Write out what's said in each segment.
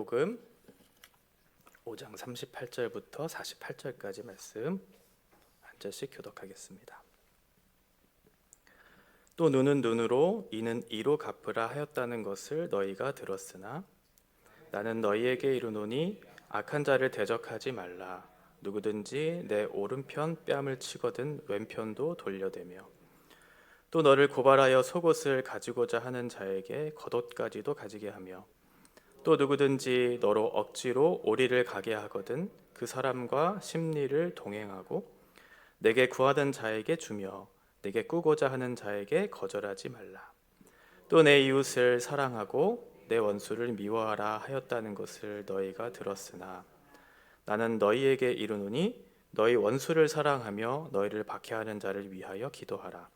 복음 5장 38절부터 48절까지 말씀 한 절씩 교독하겠습니다. 또 눈은 눈으로 이는 이로 갚으라 하였다는 것을 너희가 들었으나 나는 너희에게 이르노니 악한 자를 대적하지 말라. 누구든지 내 오른편 뺨을 치거든 왼편도 돌려대며 또 너를 고발하여 속옷을 가지고자 하는 자에게 겉옷까지도 가지게 하며 또 누구든지 너로 억지로 오리를 가게 하거든 그 사람과 심리를 동행하고 내게 구하던 자에게 주며 내게 꾸고자 하는 자에게 거절하지 말라. 또 내 이웃을 사랑하고 내 원수를 미워하라 하였다는 것을 너희가 들었으나 나는 너희에게 이르노니 너희 원수를 사랑하며 너희를 박해하는 자를 위하여 기도하라.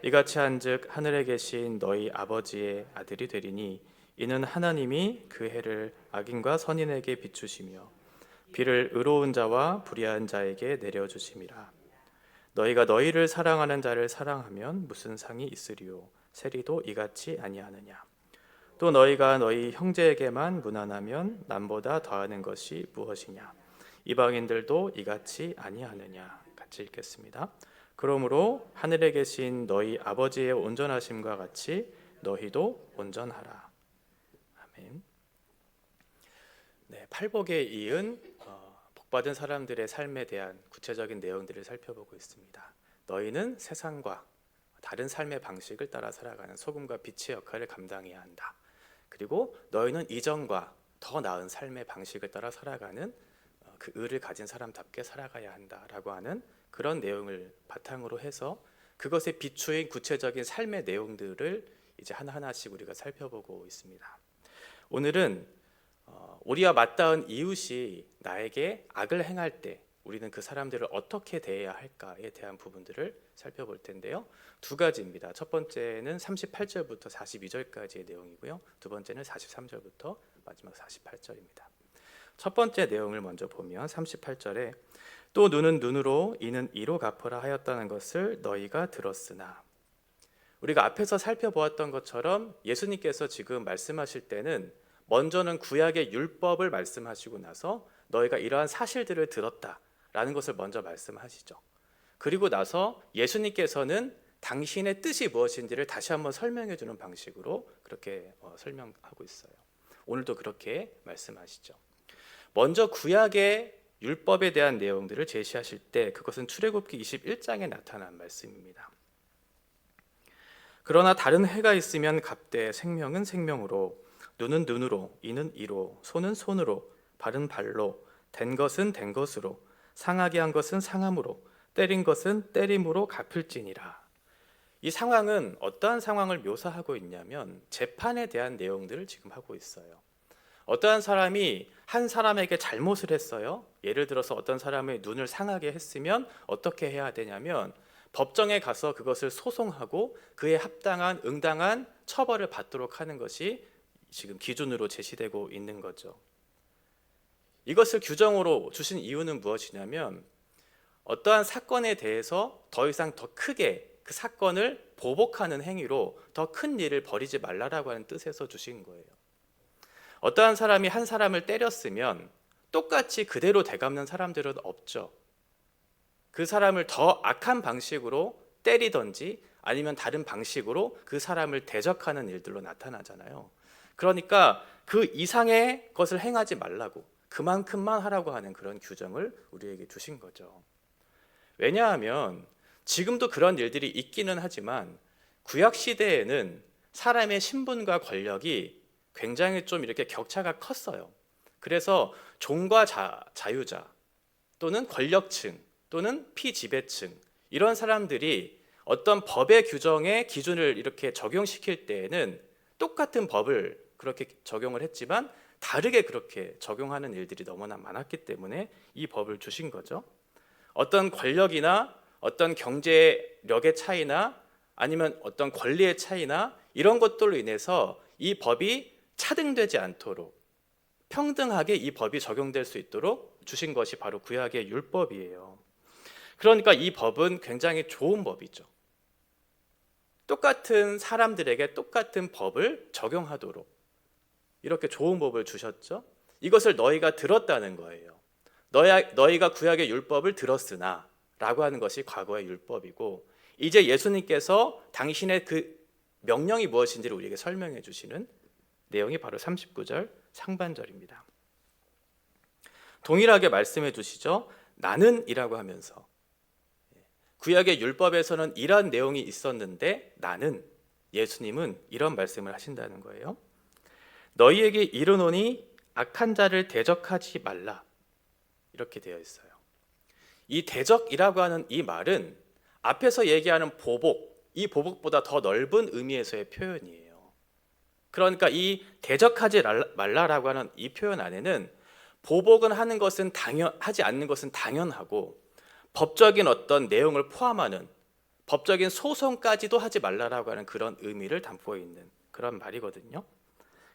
이같이 한즉 하늘에 계신 너희 아버지의 아들이 되리니 이는 하나님이 그 해를 악인과 선인에게 비추시며 비를 의로운 자와 불의한 자에게 내려주심이라. 너희가 너희를 사랑하는 자를 사랑하면 무슨 상이 있으리요? 세리도 이같이 아니하느냐? 또 너희가 너희 형제에게만 무난하면 남보다 더하는 것이 무엇이냐? 이방인들도 이같이 아니하느냐? 같이 읽겠습니다. 그러므로 하늘에 계신 너희 아버지의 온전하심과 같이 너희도 온전하라. 아멘. 네, 팔복에 이은 복받은 사람들의 삶에 대한 구체적인 내용들을 살펴보고 있습니다. 너희는 세상과 다른 삶의 방식을 따라 살아가는 소금과 빛의 역할을 감당해야 한다. 그리고 너희는 이전과 더 나은 삶의 방식을 따라 살아가는 그 의를 가진 사람답게 살아가야 한다라고 하는 그런 내용을 바탕으로 해서 그것에 비추인 구체적인 삶의 내용들을 이제 하나하나씩 우리가 살펴보고 있습니다. 오늘은 우리와 맞닿은 이웃이 나에게 악을 행할 때 우리는 그 사람들을 어떻게 대해야 할까에 대한 부분들을 살펴볼 텐데요. 두 가지입니다. 첫 번째는 38절부터 42절까지의 내용이고요. 두 번째는 43절부터 마지막 48절입니다. 첫 번째 내용을 먼저 보면 38절에 또 눈은 눈으로 이는 이로 갚으라 하였다는 것을 너희가 들었으나, 우리가 앞에서 살펴보았던 것처럼 예수님께서 지금 말씀하실 때는 먼저는 구약의 율법을 말씀하시고 나서 너희가 이러한 사실들을 들었다라는 것을 먼저 말씀하시죠. 그리고 나서 예수님께서는 당신의 뜻이 무엇인지를 다시 한번 설명해 주는 방식으로 그렇게 설명하고 있어요. 오늘도 그렇게 말씀하시죠. 먼저 구약의 율법에 대한 내용들을 제시하실 때 그것은 출애굽기 21장에 나타난 말씀입니다. 그러나 다른 해가 있으면 값되 생명은 생명으로 눈은 눈으로 이는 이로 손은 손으로 발은 발로 된 것은 된 것으로 상하게 한 것은 상함으로 때린 것은 때림으로 갚을지니라. 이 상황은 어떠한 상황을 묘사하고 있냐면 재판에 대한 내용들을 지금 하고 있어요. 어떠한 사람이 한 사람에게 잘못을 했어요. 예를 들어서 어떤 사람의 눈을 상하게 했으면 어떻게 해야 되냐면 법정에 가서 그것을 소송하고 그에 합당한 응당한 처벌을 받도록 하는 것이 지금 기준으로 제시되고 있는 거죠. 이것을 규정으로 주신 이유는 무엇이냐면 어떠한 사건에 대해서 더 이상 더 크게 그 사건을 보복하는 행위로 더 큰 일을 벌이지 말라라고 하는 뜻에서 주신 거예요. 어떠한 사람이 한 사람을 때렸으면 똑같이 그대로 되갚는 사람들은 없죠. 그 사람을 더 악한 방식으로 때리든지 아니면 다른 방식으로 그 사람을 대적하는 일들로 나타나잖아요. 그러니까 그 이상의 것을 행하지 말라고, 그만큼만 하라고 하는 그런 규정을 우리에게 주신 거죠. 왜냐하면 지금도 그런 일들이 있기는 하지만 구약 시대에는 사람의 신분과 권력이 굉장히 좀 이렇게 격차가 컸어요. 그래서 종과 자유자 또는 권력층 또는 피지배층 이런 사람들이 어떤 법의 규정의 기준을 이렇게 적용시킬 때에는 똑같은 법을 그렇게 적용을 했지만 다르게 그렇게 적용하는 일들이 너무나 많았기 때문에 이 법을 주신 거죠. 어떤 권력이나 어떤 경제력의 차이나 아니면 어떤 권리의 차이나 이런 것들로 인해서 이 법이 차등되지 않도록 평등하게 이 법이 적용될 수 있도록 주신 것이 바로 구약의 율법이에요. 그러니까 이 법은 굉장히 좋은 법이죠. 똑같은 사람들에게 똑같은 법을 적용하도록 이렇게 좋은 법을 주셨죠. 이것을 너희가 들었다는 거예요. 너희가 구약의 율법을 들었으나 라고 하는 것이 과거의 율법이고, 이제 예수님께서 당신의 그 명령이 무엇인지를 우리에게 설명해 주시는 내용이 바로 39절 상반절입니다. 동일하게 말씀해 주시죠. 나는 이라고 하면서, 구약의 율법에서는 이런 내용이 있었는데 나는, 예수님은 이런 말씀을 하신다는 거예요. 너희에게 이르노니 악한 자를 대적하지 말라, 이렇게 되어 있어요. 이 대적이라고 하는 이 말은 앞에서 얘기하는 보복, 이 보복보다 더 넓은 의미에서의 표현이에요. 그러니까 이 대적하지 말라라고 하는 이 표현 안에는 보복은 하는 것은 하지 않는 것은 당연하고, 법적인 어떤 내용을 포함하는 법적인 소송까지도 하지 말라라고 하는 그런 의미를 담고 있는 그런 말이거든요.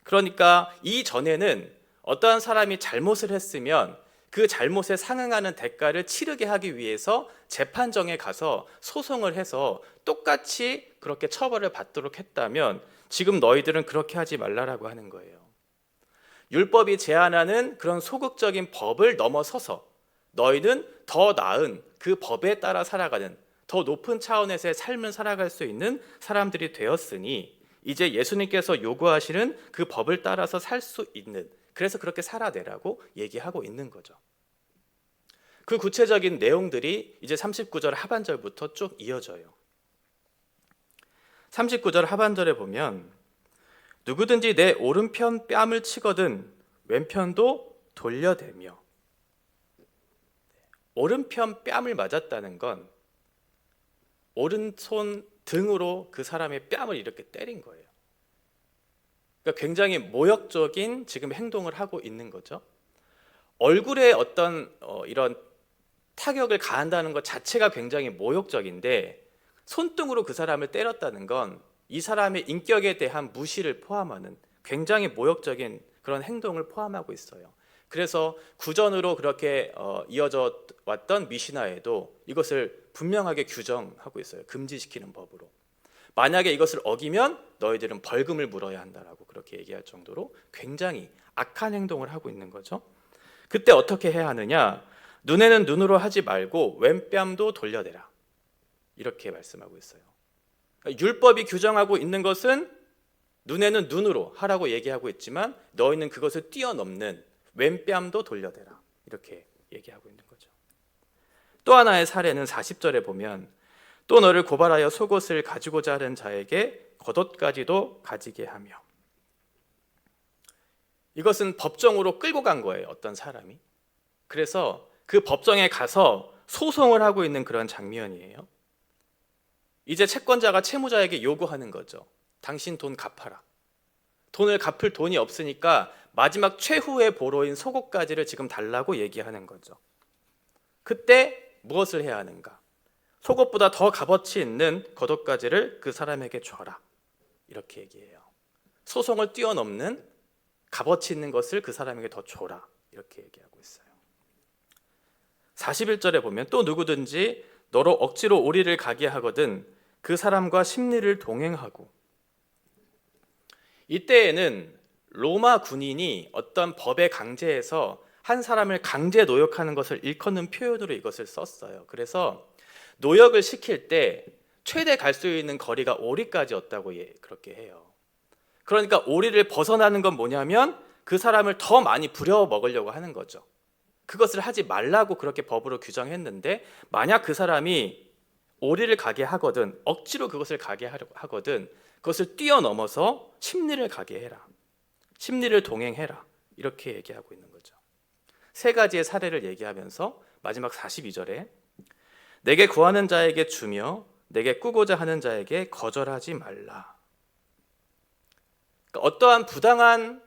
그러니까 이 전에는 어떠한 사람이 잘못을 했으면 그 잘못에 상응하는 대가를 치르게 하기 위해서 재판정에 가서 소송을 해서 똑같이 그렇게 처벌을 받도록 했다면, 지금 너희들은 그렇게 하지 말라라고 하는 거예요. 율법이 제한하는 그런 소극적인 법을 넘어서서 너희는 더 나은 그 법에 따라 살아가는 더 높은 차원에서의 삶을 살아갈 수 있는 사람들이 되었으니, 이제 예수님께서 요구하시는 그 법을 따라서 살 수 있는, 그래서 그렇게 살아내라고 얘기하고 있는 거죠. 그 구체적인 내용들이 이제 39절 하반절부터 쭉 이어져요. 39절 하반절에 보면 누구든지 내 오른편 뺨을 치거든 왼편도 돌려대며, 오른편 뺨을 맞았다는 건 오른손 등으로 그 사람의 뺨을 이렇게 때린 거예요. 그러니까 굉장히 모욕적인 지금 행동을 하고 있는 거죠. 얼굴에 어떤 이런 타격을 가한다는 것 자체가 굉장히 모욕적인데, 손등으로 그 사람을 때렸다는 건 이 사람의 인격에 대한 무시를 포함하는 굉장히 모욕적인 그런 행동을 포함하고 있어요. 그래서 구전으로 그렇게 이어져 왔던 미시나에도 이것을 분명하게 규정하고 있어요. 금지시키는 법으로. 만약에 이것을 어기면 너희들은 벌금을 물어야 한다라고 그렇게 얘기할 정도로 굉장히 악한 행동을 하고 있는 거죠. 그때 어떻게 해야 하느냐? 눈에는 눈으로 하지 말고 왼뺨도 돌려대라, 이렇게 말씀하고 있어요. 그러니까 율법이 규정하고 있는 것은 눈에는 눈으로 하라고 얘기하고 있지만, 너희는 그것을 뛰어넘는 왼뺨도 돌려대라, 이렇게 얘기하고 있는 거죠. 또 하나의 사례는 40절에 보면 또 너를 고발하여 속옷을 가지고자 하는 자에게 겉옷까지도 가지게 하며, 이것은 법정으로 끌고 간 거예요, 어떤 사람이. 그래서 그 법정에 가서 소송을 하고 있는 그런 장면이에요. 이제 채권자가 채무자에게 요구하는 거죠. 당신 돈 갚아라. 돈을 갚을 돈이 없으니까 마지막 최후의 보로인 속옷까지를 지금 달라고 얘기하는 거죠. 그때 무엇을 해야 하는가? 속옷보다 더 값어치 있는 겉옷가지를 그 사람에게 줘라, 이렇게 얘기해요. 소송을 뛰어넘는 값어치 있는 것을 그 사람에게 더 줘라, 이렇게 얘기하고 있어요. 41절에 보면 또 누구든지 너로 억지로 오리를 가게 하거든 그 사람과 심리를 동행하고, 이때에는 로마 군인이 어떤 법에 강제해서 한 사람을 강제 노역하는 것을 일컫는 표현으로 이것을 썼어요. 그래서 노역을 시킬 때 최대 갈 수 있는 거리가 오리까지였다고 그렇게 해요. 그러니까 오리를 벗어나는 건 뭐냐면 그 사람을 더 많이 부려먹으려고 하는 거죠. 그것을 하지 말라고 그렇게 법으로 규정했는데, 만약 그 사람이 오리를 가게 하거든, 억지로 그것을 가게 하거든, 그것을 뛰어넘어서 심리를 가게 해라, 심리를 동행해라, 이렇게 얘기하고 있는 거죠. 세 가지의 사례를 얘기하면서 마지막 42절에 내게 구하는 자에게 주며 내게 꾸고자 하는 자에게 거절하지 말라. 그러니까 어떠한 부당한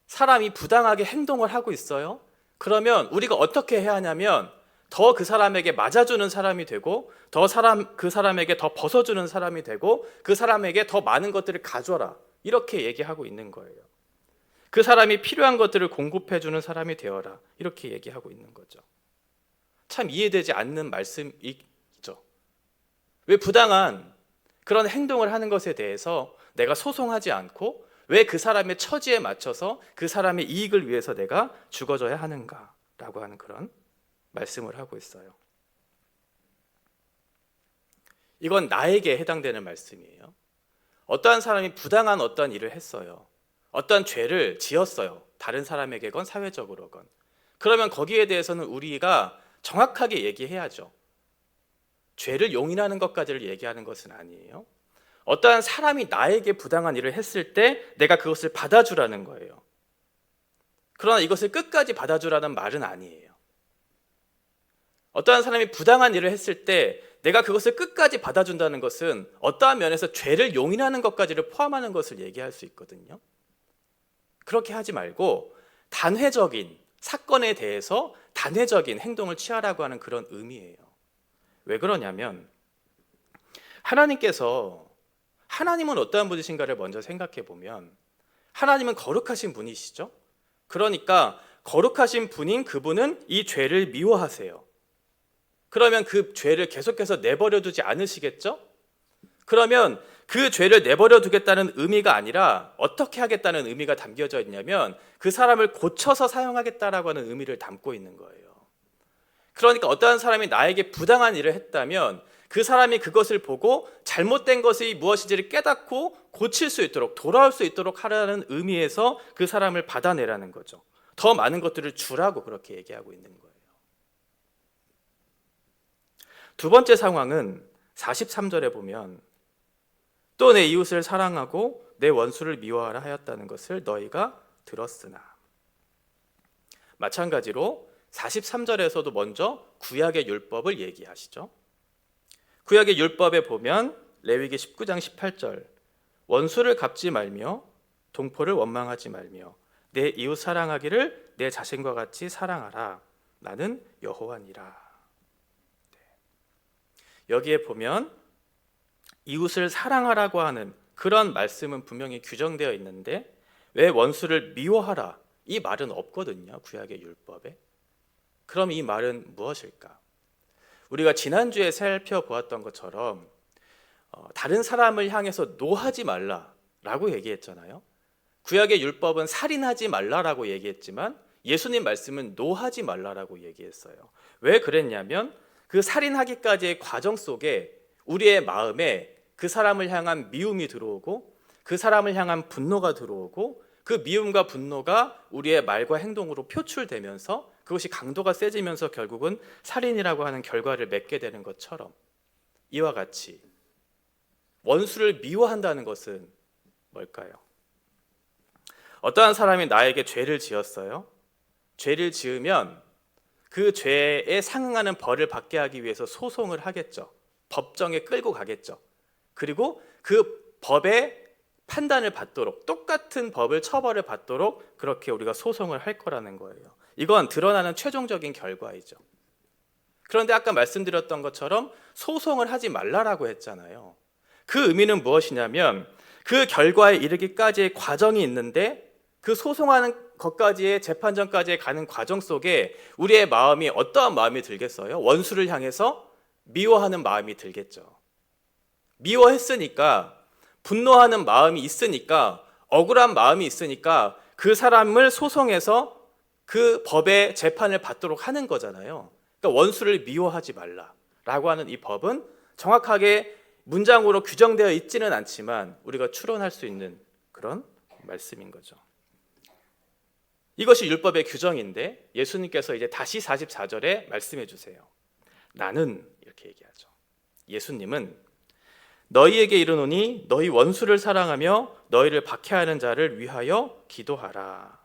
사람이 부당하게 행동을 하고 있어요. 그러면 우리가 어떻게 해야 하냐면 더 그 사람에게 맞아주는 사람이 되고, 그 사람에게 더 벗어주는 사람이 되고, 그 사람에게 더 많은 것들을 가져라, 이렇게 얘기하고 있는 거예요. 그 사람이 필요한 것들을 공급해주는 사람이 되어라, 이렇게 얘기하고 있는 거죠. 참 이해되지 않는 말씀이죠. 왜 부당한 그런 행동을 하는 것에 대해서 내가 소송하지 않고, 왜 그 사람의 처지에 맞춰서 그 사람의 이익을 위해서 내가 죽어줘야 하는가라고 하는 그런 말씀을 하고 있어요. 이건 나에게 해당되는 말씀이에요. 어떠한 사람이 부당한 어떠한 일을 했어요. 어떠한 죄를 지었어요. 다른 사람에게건 사회적으로건. 그러면 거기에 대해서는 우리가 정확하게 얘기해야죠. 죄를 용인하는 것까지를 얘기하는 것은 아니에요. 어떠한 사람이 나에게 부당한 일을 했을 때 내가 그것을 받아주라는 거예요. 그러나 이것을 끝까지 받아주라는 말은 아니에요. 어떠한 사람이 부당한 일을 했을 때 내가 그것을 끝까지 받아준다는 것은 어떠한 면에서 죄를 용인하는 것까지를 포함하는 것을 얘기할 수 있거든요. 그렇게 하지 말고 단회적인 사건에 대해서 단회적인 행동을 취하라고 하는 그런 의미예요. 왜 그러냐면 하나님은 어떠한 분이신가를 먼저 생각해 보면 하나님은 거룩하신 분이시죠. 그러니까 거룩하신 분인 그분은 이 죄를 미워하세요. 그러면 그 죄를 계속해서 내버려 두지 않으시겠죠? 그러면 그 죄를 내버려 두겠다는 의미가 아니라 어떻게 하겠다는 의미가 담겨져 있냐면 그 사람을 고쳐서 사용하겠다라고 하는 의미를 담고 있는 거예요. 그러니까 어떠한 사람이 나에게 부당한 일을 했다면 그 사람이 그것을 보고 잘못된 것이 무엇인지를 깨닫고 고칠 수 있도록 돌아올 수 있도록 하라는 의미에서 그 사람을 받아내라는 거죠. 더 많은 것들을 주라고 그렇게 얘기하고 있는 거예요. 두 번째 상황은 43절에 보면 또 내 이웃을 사랑하고 내 원수를 미워하라 하였다는 것을 너희가 들었으나, 마찬가지로 43절에서도 먼저 구약의 율법을 얘기하시죠. 구약의 율법에 보면 레위기 19장 18절 원수를 갚지 말며 동포를 원망하지 말며 내 이웃 사랑하기를 내 자신과 같이 사랑하라. 나는 여호와니라. 여기에 보면 이웃을 사랑하라고 하는 그런 말씀은 분명히 규정되어 있는데 왜 원수를 미워하라 이 말은 없거든요. 구약의 율법에. 그럼 이 말은 무엇일까? 우리가 지난주에 살펴보았던 것처럼 다른 사람을 향해서 노하지 말라라고 얘기했잖아요. 구약의 율법은 살인하지 말라라고 얘기했지만 예수님 말씀은 노하지 말라라고 얘기했어요. 왜 그랬냐면 그 살인하기까지의 과정 속에 우리의 마음에 그 사람을 향한 미움이 들어오고 그 사람을 향한 분노가 들어오고 그 미움과 분노가 우리의 말과 행동으로 표출되면서 그것이 강도가 세지면서 결국은 살인이라고 하는 결과를 맺게 되는 것처럼 이와 같이 원수를 미워한다는 것은 뭘까요? 어떠한 사람이 나에게 죄를 지었어요. 죄를 지으면 그 죄에 상응하는 벌을 받게 하기 위해서 소송을 하겠죠. 법정에 끌고 가겠죠. 그리고 그 법의 판단을 받도록 똑같은 법을 처벌을 받도록 그렇게 우리가 소송을 할 거라는 거예요. 이건 드러나는 최종적인 결과이죠. 그런데 아까 말씀드렸던 것처럼 소송을 하지 말라라고 했잖아요. 그 의미는 무엇이냐면 그 결과에 이르기까지의 과정이 있는데 그 소송하는 것까지의 재판전까지 가는 과정 속에 우리의 마음이 어떠한 마음이 들겠어요? 원수를 향해서 미워하는 마음이 들겠죠. 미워했으니까 분노하는 마음이 있으니까 억울한 마음이 있으니까 그 사람을 소송해서 그 법의 재판을 받도록 하는 거잖아요. 그러니까 원수를 미워하지 말라라고 하는 이 법은 정확하게 문장으로 규정되어 있지는 않지만 우리가 추론할 수 있는 그런 말씀인 거죠. 이것이 율법의 규정인데 예수님께서 이제 다시 44절에 말씀해 주세요. 나는 이렇게 얘기하죠. 예수님은 너희에게 이르노니 너희 원수를 사랑하며 너희를 박해하는 자를 위하여 기도하라.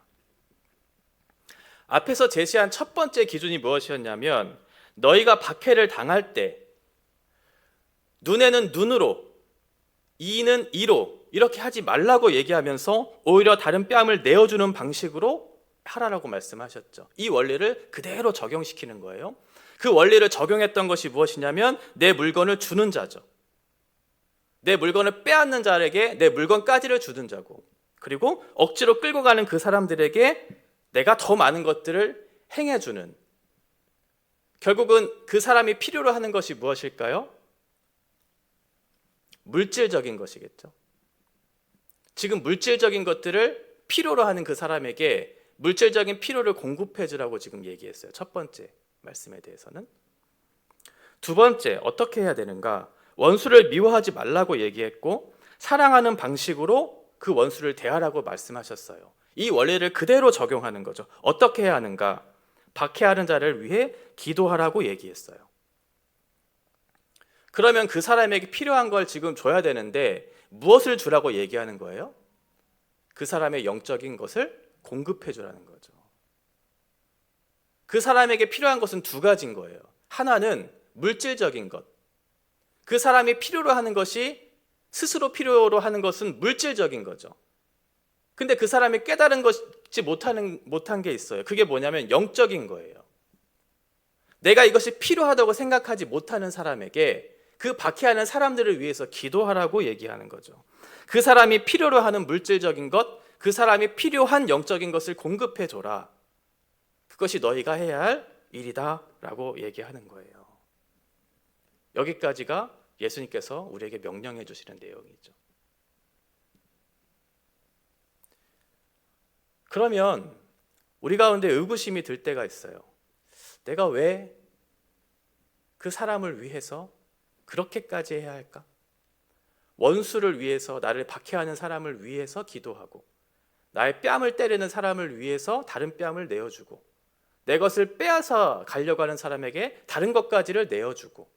앞에서 제시한 첫 번째 기준이 무엇이었냐면 너희가 박해를 당할 때 눈에는 눈으로 이는 이로 이렇게 하지 말라고 얘기하면서 오히려 다른 뺨을 내어주는 방식으로 하라라고 말씀하셨죠. 이 원리를 그대로 적용시키는 거예요. 그 원리를 적용했던 것이 무엇이냐면 내 물건을 주는 자죠. 내 물건을 빼앗는 자에게 내 물건까지를 주는 자고, 그리고 억지로 끌고 가는 그 사람들에게 내가 더 많은 것들을 행해주는, 결국은 그 사람이 필요로 하는 것이 무엇일까요? 물질적인 것이겠죠. 지금 물질적인 것들을 필요로 하는 그 사람에게 물질적인 필요를 공급해 주라고 지금 얘기했어요. 첫 번째 말씀에 대해서는. 두 번째, 어떻게 해야 되는가? 원수를 미워하지 말라고 얘기했고 사랑하는 방식으로 그 원수를 대하라고 말씀하셨어요. 이 원리를 그대로 적용하는 거죠. 어떻게 해야 하는가? 박해하는 자를 위해 기도하라고 얘기했어요. 그러면 그 사람에게 필요한 걸 지금 줘야 되는데 무엇을 주라고 얘기하는 거예요? 그 사람의 영적인 것을 공급해 주라는 거죠. 그 사람에게 필요한 것은 두 가지인 거예요. 하나는 물질적인 것. 그 사람이 필요로 하는 것이, 스스로 필요로 하는 것은 물질적인 거죠. 근데 그 사람이 깨달은 것이 못한 게 있어요. 그게 뭐냐면 영적인 거예요. 내가 이것이 필요하다고 생각하지 못하는 사람에게 그 박해하는 사람들을 위해서 기도하라고 얘기하는 거죠. 그 사람이 필요로 하는 물질적인 것, 그 사람이 필요한 영적인 것을 공급해 줘라. 그것이 너희가 해야 할 일이다 라고 얘기하는 거예요. 여기까지가 예수님께서 우리에게 명령해 주시는 내용이죠. 그러면 우리 가운데 의구심이 들 때가 있어요. 내가 왜 그 사람을 위해서 그렇게까지 해야 할까? 원수를 위해서, 나를 박해하는 사람을 위해서 기도하고, 나의 뺨을 때리는 사람을 위해서 다른 뺨을 내어주고, 내 것을 빼앗아 가려고 하는 사람에게 다른 것까지를 내어주고,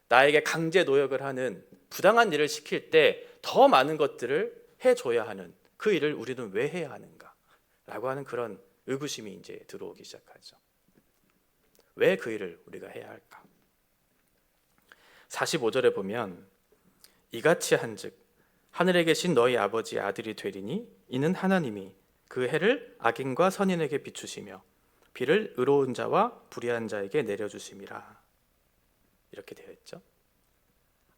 나에게 강제 노역을 하는 부당한 일을 시킬 때 더 많은 것들을 해줘야 하는 그 일을 우리는 왜 해야 하는가? 라고 하는 그런 의구심이 이제 들어오기 시작하죠. 왜 그 일을 우리가 해야 할까? 45절에 보면 이같이 한즉 하늘에 계신 너희 아버지의 아들이 되리니 이는 하나님이 그 해를 악인과 선인에게 비추시며 비를 의로운 자와 불의한 자에게 내려주심이라. 이렇게 되어 있죠.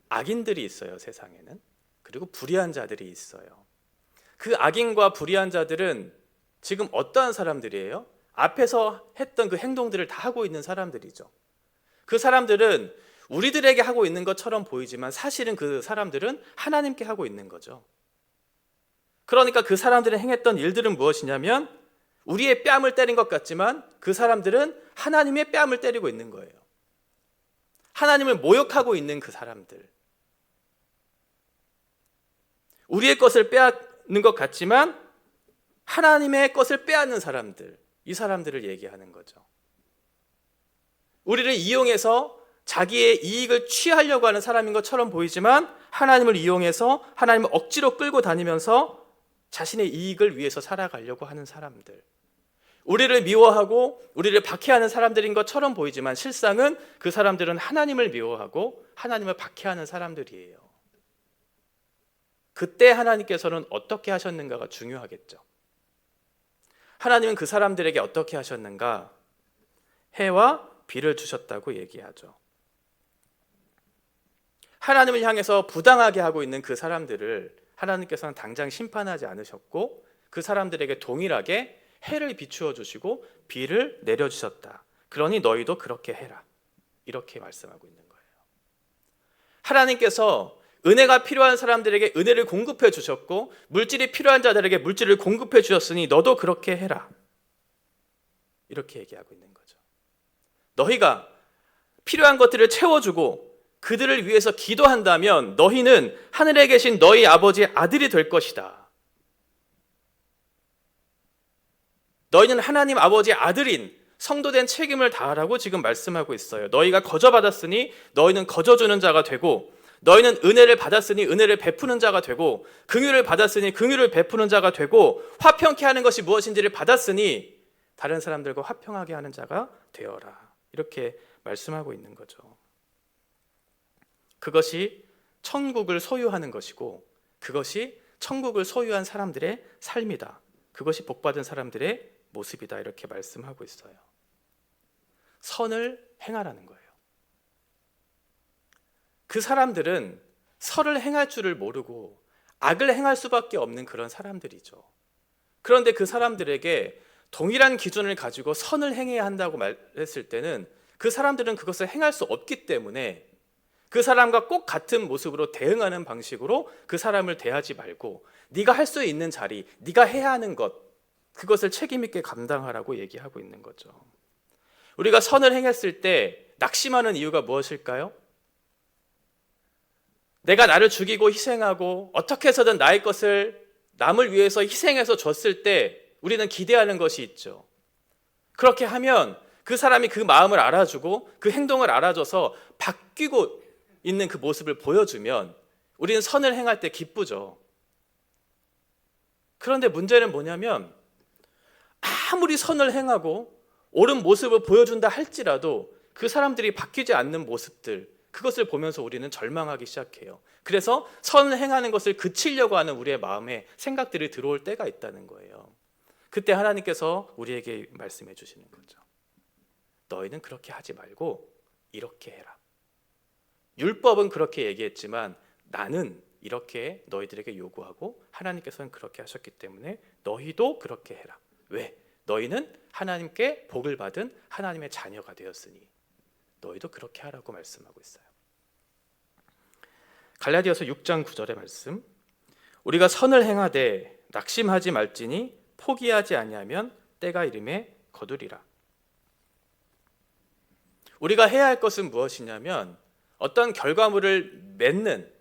악인들이 있어요, 세상에는. 그리고 불의한 자들이 있어요. 그 악인과 불의한 자들은 지금 어떠한 사람들이에요? 앞에서 했던 그 행동들을 다 하고 있는 사람들이죠. 그 사람들은 우리들에게 하고 있는 것처럼 보이지만 사실은 그 사람들은 하나님께 하고 있는 거죠. 그러니까 그 사람들이 행했던 일들은 무엇이냐면 우리의 뺨을 때린 것 같지만 그 사람들은 하나님의 뺨을 때리고 있는 거예요. 하나님을 모욕하고 있는 그 사람들. 우리의 것을 빼앗는 것 같지만 하나님의 것을 빼앗는 사람들, 이 사람들을 얘기하는 거죠. 우리를 이용해서 자기의 이익을 취하려고 하는 사람인 것처럼 보이지만 하나님을 이용해서 하나님을 억지로 끌고 다니면서 자신의 이익을 위해서 살아가려고 하는 사람들. 우리를 미워하고 우리를 박해하는 사람들인 것처럼 보이지만 실상은 그 사람들은 하나님을 미워하고 하나님을 박해하는 사람들이에요. 그때 하나님께서는 어떻게 하셨는가가 중요하겠죠. 하나님은 그 사람들에게 어떻게 하셨는가? 해와 비를 주셨다고 얘기하죠. 하나님을 향해서 부당하게 하고 있는 그 사람들을 하나님께서는 당장 심판하지 않으셨고 그 사람들에게 동일하게 해를 비추어 주시고 비를 내려주셨다. 그러니 너희도 그렇게 해라. 이렇게 말씀하고 있는 거예요. 하나님께서 은혜가 필요한 사람들에게 은혜를 공급해 주셨고 물질이 필요한 자들에게 물질을 공급해 주셨으니 너도 그렇게 해라. 이렇게 얘기하고 있는 거죠. 너희가 필요한 것들을 채워주고 그들을 위해서 기도한다면 너희는 하늘에 계신 너희 아버지의 아들이 될 것이다. 너희는 하나님 아버지의 아들인 성도된 책임을 다하라고 지금 말씀하고 있어요. 너희가 거저받았으니 너희는 거저주는 자가 되고 너희는 은혜를 받았으니 은혜를 베푸는 자가 되고 긍휼을 받았으니 긍휼을 베푸는 자가 되고 화평케 하는 것이 무엇인지를 받았으니 다른 사람들과 화평하게 하는 자가 되어라. 이렇게 말씀하고 있는 거죠. 그것이 천국을 소유하는 것이고 그것이 천국을 소유한 사람들의 삶이다. 그것이 복받은 사람들의 모습이다. 이렇게 말씀하고 있어요. 선을 행하라는 거예요. 그 사람들은 선을 행할 줄을 모르고 악을 행할 수밖에 없는 그런 사람들이죠. 그런데 그 사람들에게 동일한 기준을 가지고 선을 행해야 한다고 말했을 때는 그 사람들은 그것을 행할 수 없기 때문에 그 사람과 꼭 같은 모습으로 대응하는 방식으로 그 사람을 대하지 말고 네가 할 수 있는 자리, 네가 해야 하는 것, 그것을 책임 있게 감당하라고 얘기하고 있는 거죠. 우리가 선을 행했을 때 낙심하는 이유가 무엇일까요? 내가 나를 죽이고 희생하고 어떻게 해서든 나의 것을 남을 위해서 희생해서 줬을 때 우리는 기대하는 것이 있죠. 그렇게 하면 그 사람이 그 마음을 알아주고 그 행동을 알아줘서 바뀌고 있는 그 모습을 보여주면 우리는 선을 행할 때 기쁘죠. 그런데 문제는 뭐냐면 아무리 선을 행하고 옳은 모습을 보여준다 할지라도 그 사람들이 바뀌지 않는 모습들, 그것을 보면서 우리는 절망하기 시작해요. 그래서 선을 행하는 것을 그치려고 하는 우리의 마음에 생각들이 들어올 때가 있다는 거예요. 그때 하나님께서 우리에게 말씀해 주시는 거죠. 너희는 그렇게 하지 말고 이렇게 해라. 율법은 그렇게 얘기했지만 나는 이렇게 너희들에게 요구하고 하나님께서는 그렇게 하셨기 때문에 너희도 그렇게 해라. 왜? 너희는 하나님께 복을 받은 하나님의 자녀가 되었으니 너희도 그렇게 하라고 말씀하고 있어요. 갈라디아서 6장 9절의 말씀, 우리가 선을 행하되 낙심하지 말지니 포기하지 아니하면 때가 이름에 거두리라. 우리가 해야 할 것은 무엇이냐면 어떤 결과물을 맺는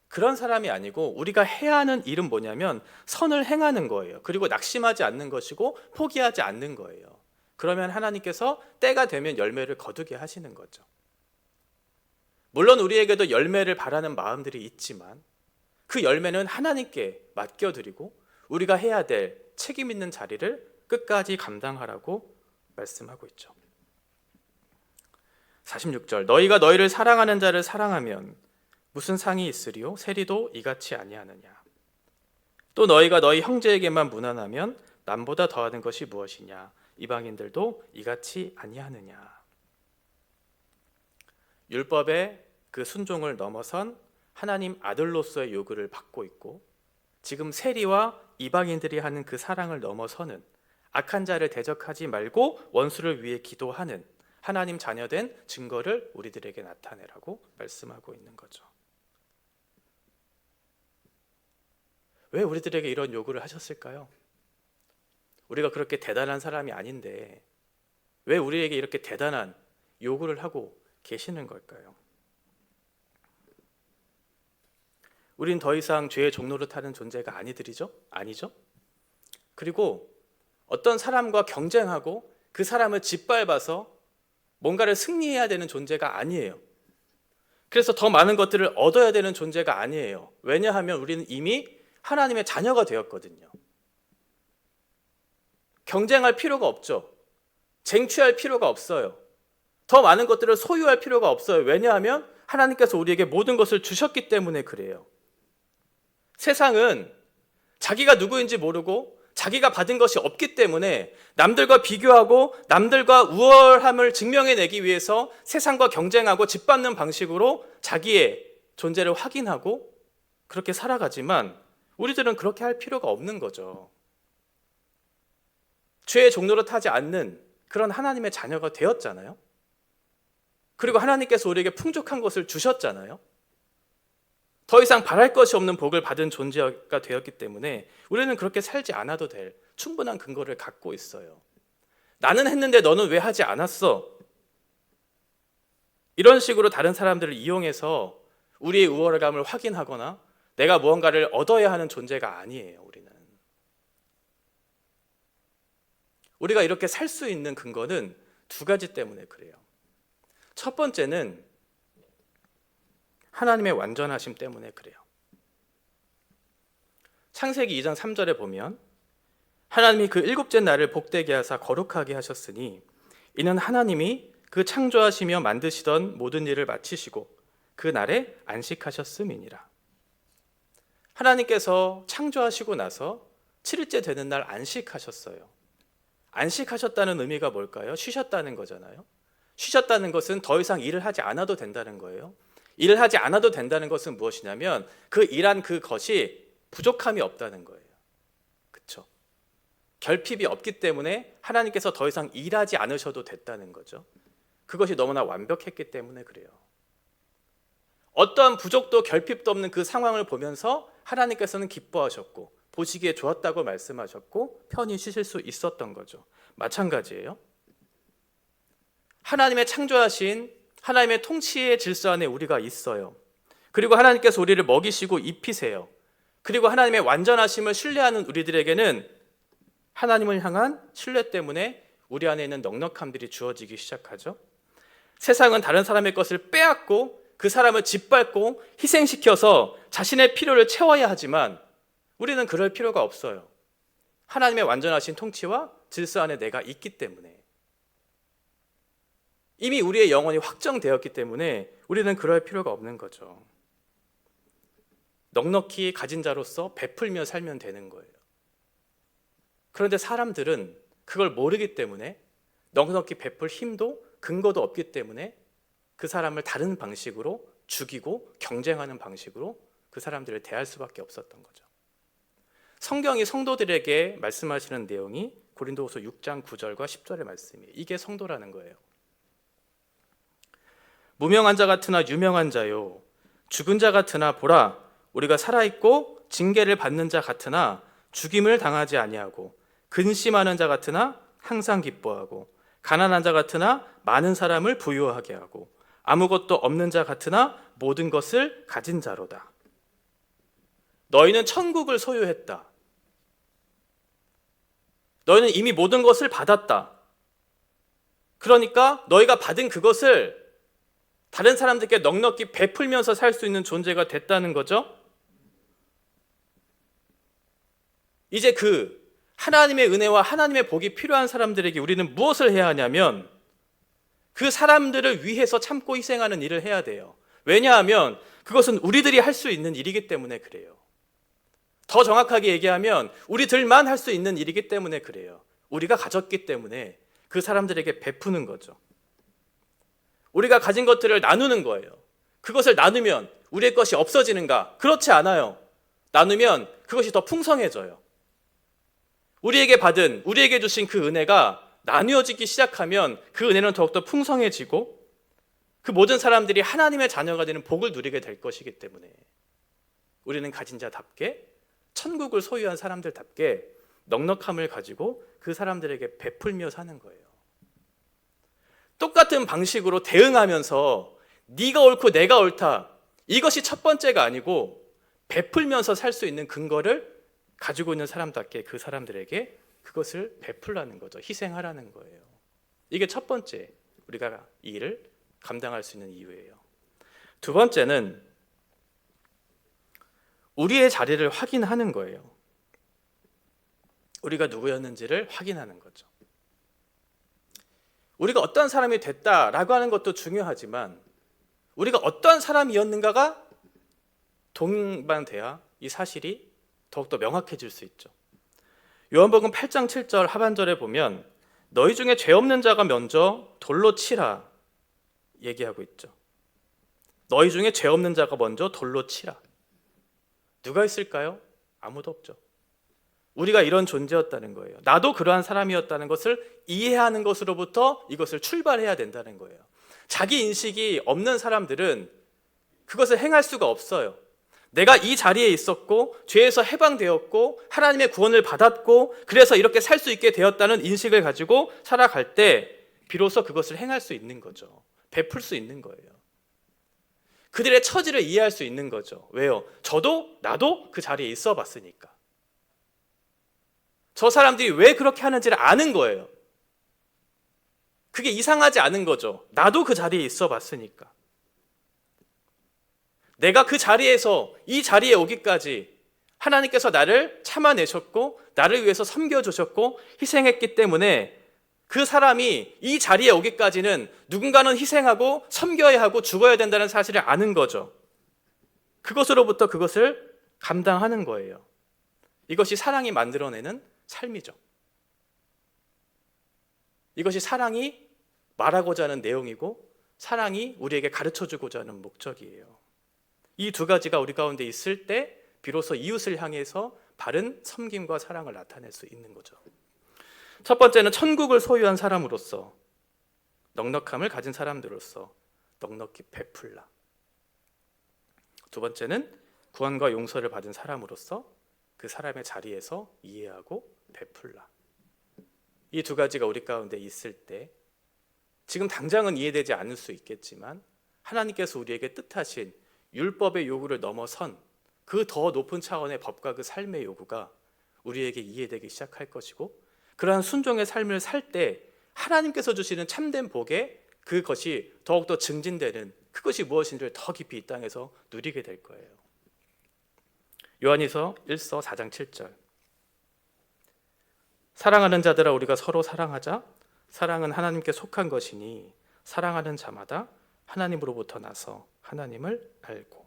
그런 사람이 아니고 우리가 해야 하는 일은 뭐냐면 선을 행하는 거예요. 그리고 낙심하지 않는 것이고 포기하지 않는 거예요. 그러면 하나님께서 때가 되면 열매를 거두게 하시는 거죠. 물론 우리에게도 열매를 바라는 마음들이 있지만 그 열매는 하나님께 맡겨드리고 우리가 해야 될 책임 있는 자리를 끝까지 감당하라고 말씀하고 있죠. 46절, 너희가 너희를 사랑하는 자를 사랑하면 무슨 상이 있으리요? 세리도 이같이 아니하느냐. 또 너희가 너희 형제에게만 무난하면 남보다 더하는 것이 무엇이냐. 이방인들도 이같이 아니하느냐. 율법의 그 순종을 넘어선 하나님 아들로서의 요구를 받고 있고 지금 세리와 이방인들이 하는 그 사랑을 넘어서는 악한 자를 대적하지 말고 원수를 위해 기도하는 하나님 자녀된 증거를 우리들에게 나타내라고 말씀하고 있는 거죠. 왜 우리들에게 이런 요구를 하셨을까요? 우리가 그렇게 대단한 사람이 아닌데 왜 우리에게 이렇게 대단한 요구를 하고 계시는 걸까요? 우린 더 이상 죄의 종로를 타는 존재가 아니죠? 그리고 어떤 사람과 경쟁하고 그 사람을 짓밟아서 뭔가를 승리해야 되는 존재가 아니에요. 그래서 더 많은 것들을 얻어야 되는 존재가 아니에요. 왜냐하면 우리는 이미 하나님의 자녀가 되었거든요. 경쟁할 필요가 없죠. 쟁취할 필요가 없어요. 더 많은 것들을 소유할 필요가 없어요. 왜냐하면 하나님께서 우리에게 모든 것을 주셨기 때문에 그래요. 세상은 자기가 누구인지 모르고 자기가 받은 것이 없기 때문에 남들과 비교하고 남들과 우월함을 증명해내기 위해서 세상과 경쟁하고 짓밟는 방식으로 자기의 존재를 확인하고 그렇게 살아가지만 우리들은 그렇게 할 필요가 없는 거죠. 죄의 종로로 타지 않는 그런 하나님의 자녀가 되었잖아요. 그리고 하나님께서 우리에게 풍족한 것을 주셨잖아요. 더 이상 바랄 것이 없는 복을 받은 존재가 되었기 때문에 우리는 그렇게 살지 않아도 될 충분한 근거를 갖고 있어요. 나는 했는데 너는 왜 하지 않았어? 이런 식으로 다른 사람들을 이용해서 우리의 우월감을 확인하거나 내가 무언가를 얻어야 하는 존재가 아니에요. 우리가 이렇게 살 수 있는 근거는 두 가지 때문에 그래요. 첫 번째는 하나님의 완전하심 때문에 그래요. 창세기 2장 3절에 보면 하나님이 그 일곱째 날을 복되게 하사 거룩하게 하셨으니 이는 하나님이 그 창조하시며 만드시던 모든 일을 마치시고 그 날에 안식하셨음이니라. 하나님께서 창조하시고 나서 7일째 되는 날 안식하셨어요. 안식하셨다는 의미가 뭘까요? 쉬셨다는 거잖아요. 쉬셨다는 것은 더 이상 일을 하지 않아도 된다는 거예요. 일을 하지 않아도 된다는 것은 무엇이냐면 그 일한 그것이 부족함이 없다는 거예요. 그렇죠? 결핍이 없기 때문에 하나님께서 더 이상 일하지 않으셔도 됐다는 거죠. 그것이 너무나 완벽했기 때문에 그래요. 어떠한 부족도 결핍도 없는 그 상황을 보면서 하나님께서는 기뻐하셨고 보시기에 좋았다고 말씀하셨고 편히 쉬실 수 있었던 거죠. 마찬가지예요. 하나님의 창조하신 하나님의 통치의 질서 안에 우리가 있어요. 그리고 하나님께서 우리를 먹이시고 입히세요. 그리고 하나님의 완전하심을 신뢰하는 우리들에게는 하나님을 향한 신뢰 때문에 우리 안에 있는 넉넉함들이 주어지기 시작하죠. 세상은 다른 사람의 것을 빼앗고 그 사람을 짓밟고 희생시켜서 자신의 필요를 채워야 하지만 우리는 그럴 필요가 없어요. 하나님의 완전하신 통치와 질서 안에 내가 있기 때문에, 이미 우리의 영혼이 확정되었기 때문에 우리는 그럴 필요가 없는 거죠. 넉넉히 가진 자로서 베풀며 살면 되는 거예요. 그런데 사람들은 그걸 모르기 때문에, 넉넉히 베풀 힘도 근거도 없기 때문에 그 사람을 다른 방식으로 죽이고 경쟁하는 방식으로 그 사람들을 대할 수밖에 없었던 거죠. 성경이 성도들에게 말씀하시는 내용이 고린도후서 6장 9절과 10절의 말씀이에요. 이게 성도라는 거예요. 무명한 자 같으나 유명한 자요, 죽은 자 같으나 보라, 우리가 살아있고 징계를 받는 자 같으나 죽임을 당하지 아니하고, 근심하는 자 같으나 항상 기뻐하고, 가난한 자 같으나 많은 사람을 부유하게 하고, 아무것도 없는 자 같으나 모든 것을 가진 자로다. 너희는 천국을 소유했다. 너희는 이미 모든 것을 받았다. 그러니까 너희가 받은 그것을 다른 사람들께 넉넉히 베풀면서 살 수 있는 존재가 됐다는 거죠. 이제 그 하나님의 은혜와 하나님의 복이 필요한 사람들에게 우리는 무엇을 해야 하냐면, 그 사람들을 위해서 참고 희생하는 일을 해야 돼요. 왜냐하면 그것은 우리들이 할 수 있는 일이기 때문에 그래요. 더 정확하게 얘기하면 우리들만 할 수 있는 일이기 때문에 그래요. 우리가 가졌기 때문에 그 사람들에게 베푸는 거죠. 우리가 가진 것들을 나누는 거예요. 그것을 나누면 우리의 것이 없어지는가? 그렇지 않아요. 나누면 그것이 더 풍성해져요. 우리에게 주신 그 은혜가 나누어지기 시작하면 그 은혜는 더욱더 풍성해지고 그 모든 사람들이 하나님의 자녀가 되는 복을 누리게 될 것이기 때문에 우리는 가진 자답게, 천국을 소유한 사람들답게 넉넉함을 가지고 그 사람들에게 베풀며 사는 거예요. 똑같은 방식으로 대응하면서 네가 옳고 내가 옳다, 이것이 첫 번째가 아니고 베풀면서 살 수 있는 근거를 가지고 있는 사람답게 그 사람들에게 그것을 베풀라는 거죠. 희생하라는 거예요. 이게 첫 번째 우리가 이 일을 감당할 수 있는 이유예요. 두 번째는 우리의 자리를 확인하는 거예요. 우리가 누구였는지를 확인하는 거죠. 우리가 어떤 사람이 됐다라고 하는 것도 중요하지만 우리가 어떤 사람이었는가가 동반돼야 이 사실이 더욱더 명확해질 수 있죠. 요한복음 8장 7절 하반절에 보면 너희 중에 죄 없는 자가 먼저 돌로 치라 얘기하고 있죠. 너희 중에 죄 없는 자가 먼저 돌로 치라. 누가 있을까요? 아무도 없죠. 우리가 이런 존재였다는 거예요. 나도 그러한 사람이었다는 것을 이해하는 것으로부터 이것을 출발해야 된다는 거예요. 자기 인식이 없는 사람들은 그것을 행할 수가 없어요. 내가 이 자리에 있었고 죄에서 해방되었고 하나님의 구원을 받았고 그래서 이렇게 살 수 있게 되었다는 인식을 가지고 살아갈 때 비로소 그것을 행할 수 있는 거죠. 베풀 수 있는 거예요. 그들의 처지를 이해할 수 있는 거죠. 왜요? 나도 그 자리에 있어 봤으니까. 저 사람들이 왜 그렇게 하는지를 아는 거예요. 그게 이상하지 않은 거죠. 나도 그 자리에 있어 봤으니까. 내가 그 자리에서 이 자리에 오기까지 하나님께서 나를 참아내셨고 나를 위해서 섬겨주셨고 희생했기 때문에 그 사람이 이 자리에 오기까지는 누군가는 희생하고 섬겨야 하고 죽어야 된다는 사실을 아는 거죠. 그것으로부터 그것을 감당하는 거예요. 이것이 사랑이 만들어내는 삶이죠. 이것이 사랑이 말하고자 하는 내용이고 사랑이 우리에게 가르쳐주고자 하는 목적이에요. 이 두 가지가 우리 가운데 있을 때 비로소 이웃을 향해서 바른 섬김과 사랑을 나타낼 수 있는 거죠. 첫 번째는 천국을 소유한 사람으로서, 넉넉함을 가진 사람들로서 넉넉히 베풀라. 두 번째는 구원과 용서를 받은 사람으로서 그 사람의 자리에서 이해하고 베풀라. 이 두 가지가 우리 가운데 있을 때 지금 당장은 이해되지 않을 수 있겠지만 하나님께서 우리에게 뜻하신 율법의 요구를 넘어선 그 더 높은 차원의 법과 그 삶의 요구가 우리에게 이해되기 시작할 것이고, 그러한 순종의 삶을 살 때 하나님께서 주시는 참된 복에 그것이 더욱더 증진되는, 그것이 무엇인지를 더 깊이 이 땅에서 누리게 될 거예요. 요한이서 1서 4장 7절, 사랑하는 자들아 우리가 서로 사랑하자. 사랑은 하나님께 속한 것이니 사랑하는 자마다 하나님으로부터 나서 하나님을 알고.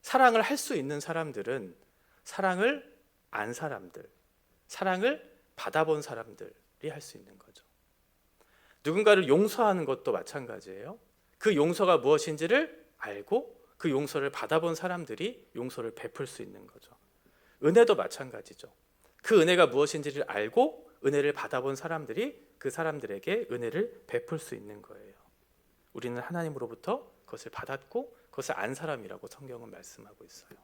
사랑을 할 수 있는 사람들은 사랑을 안 사람들, 사랑을 받아본 사람들이 할 수 있는 거죠. 누군가를 용서하는 것도 마찬가지예요. 그 용서가 무엇인지를 알고 그 용서를 받아본 사람들이 용서를 베풀 수 있는 거죠. 은혜도 마찬가지죠. 그 은혜가 무엇인지를 알고 은혜를 받아본 사람들이 그 사람들에게 은혜를 베풀 수 있는 거예요. 우리는 하나님으로부터 그것을 받았고 그것을 안 사람이라고 성경은 말씀하고 있어요.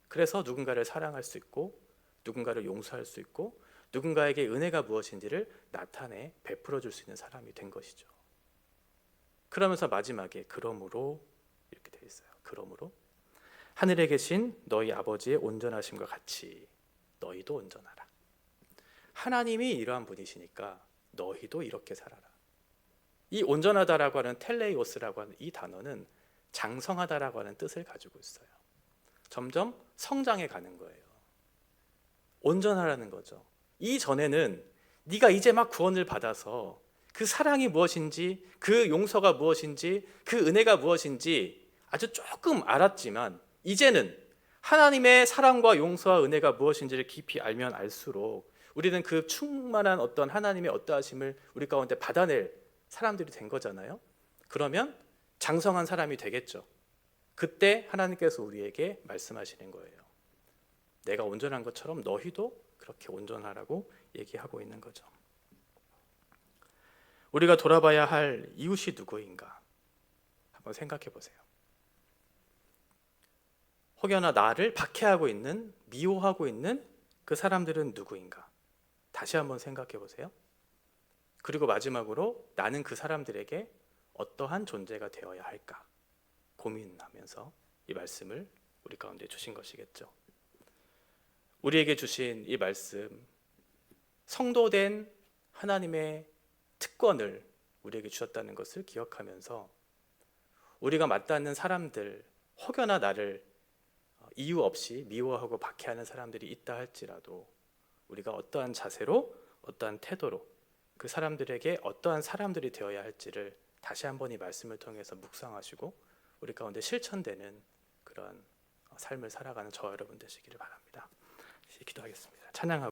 그래서 누군가를 사랑할 수 있고 누군가를 용서할 수 있고 누군가에게 은혜가 무엇인지를 나타내 베풀어 줄 수 있는 사람이 된 것이죠. 그러면서 마지막에 그러므로 이렇게 되어 있어요. 그러므로 하늘에 계신 너희 아버지의 온전하심과 같이 너희도 온전하라. 하나님이 이러한 분이시니까 너희도 이렇게 살아라. 이 온전하다라고 하는 텔레이오스라고 하는 이 단어는 장성하다라고 하는 뜻을 가지고 있어요. 점점 성장해 가는 거예요. 온전하라는 거죠. 이전에는 네가 이제 막 구원을 받아서 그 사랑이 무엇인지, 그 용서가 무엇인지, 그 은혜가 무엇인지 아주 조금 알았지만 이제는 하나님의 사랑과 용서와 은혜가 무엇인지를 깊이 알면 알수록 우리는 그 충만한 어떤 하나님의 어떠하심을 우리 가운데 받아낼 사람들이 된 거잖아요. 그러면 장성한 사람이 되겠죠. 그때 하나님께서 우리에게 말씀하시는 거예요. 내가 온전한 것처럼 너희도 그렇게 온전하라고 얘기하고 있는 거죠. 우리가 돌아봐야 할 이웃이 누구인가 한번 생각해 보세요. 혹여나 나를 박해하고 있는, 미워하고 있는 그 사람들은 누구인가? 다시 한번 생각해 보세요. 그리고 마지막으로 나는 그 사람들에게 어떠한 존재가 되어야 할까? 고민하면서 이 말씀을 우리 가운데 주신 것이겠죠. 우리에게 주신 이 말씀, 성도된 하나님의 특권을 우리에게 주셨다는 것을 기억하면서 우리가 맞닿는 사람들, 혹여나 나를 이유 없이 미워하고 박해하는 사람들이 있다 할지라도 우리가 어떠한 자세로, 어떠한 태도로 그 사람들에게 어떠한 사람들이 되어야 할지를 다시 한번 이 말씀을 통해서 묵상하시고 우리 가운데 실천되는 그런 삶을 살아가는 저와 여러분 되시기를 바랍니다. 기도하겠습니다. 찬양하고